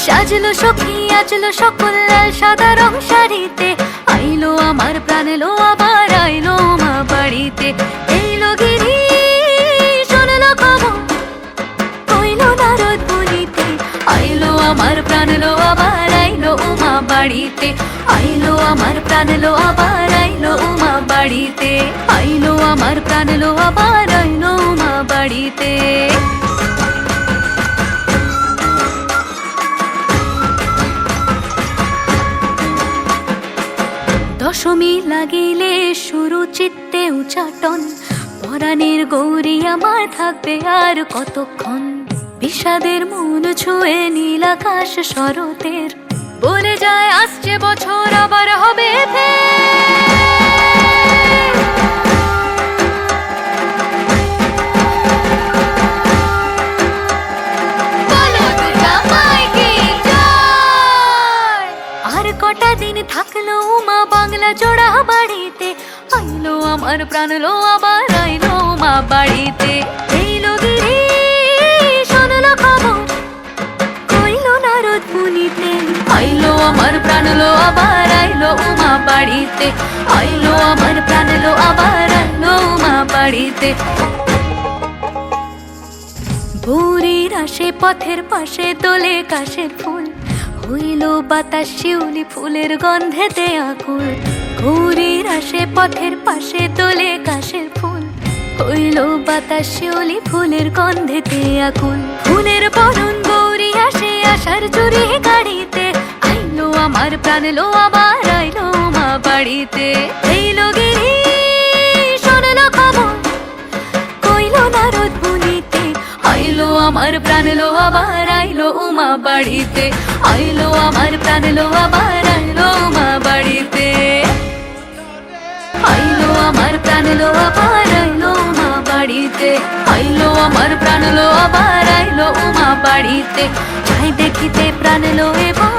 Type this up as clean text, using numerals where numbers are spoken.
সাজলো সখী আজলো সকল লাল সাদা রং শাড়িতে, আইলো আমার প্রাণ এলো আবার আইলো মা বাড়িতে। এইলো গিরি শোনলো খবর কইলো নারদ বলিতে, আইলো আমার প্রাণ এলো আবার আইলো মা বাড়িতে। আইলো আমার প্রাণ এলো আবার আইলো মা বাড়িতে, আইলো আমার প্রাণ এলো আবার আইলো মা বাড়িতে। দশমী লাগিলে শুরু চিত্তে উচাটন, পরাণের গৌরী আমার থাকবে আর কতক্ষণ। বিষাদের মন ছুঁয়ে নীল আকাশ শরতের, বলে যায় আসছে বছর আবার হবে আর কটা দিন থাকলো মা বাংলা জোড়া বাড়িতে, আইলো আমার প্রাণ লো আবার আইলো মা বাড়িতে। এইলো গিরি শোনলো খবর কইলো নারদ মুনিতে, আইলো আমার প্রাণ লো আবার আইলো মা বাড়িতে। আইলো আমার প্রাণ লো আবার আইলো মা বাড়িতে। ভোরের আসে পথের পাশে তোলে কাশের ফুল, হইল বাতাস শিউলি ফুলের গন্ধেতে আকুল। গৌরীর আসে পথের পাশে তোলে কাশের ফুল, হইল বাতাস শিউলি ফুলের গন্ধেতে আকুল। ফুলের বরণ গৌরী আসে আশার চুরি গাড়িতে, আইলো আমার প্রাণ লো আবার আইলো মা বাড়িতে। এইলো গিরি শোনলো খবর কইলো নারদ মুনিতে, আইলো আমার প্রাণ লো আবার আইলো মা বাড়িতে। আইলো আমার প্রাণ লো আবার আইলো মা বাড়িতে। আইলো আমার প্রাণ লো আবার আইলো মা বাড়িতে। আইলো আমার প্রাণ লো আবার আইলো মা বাড়িতে। যাই দেখিতে প্রাণ লো এবার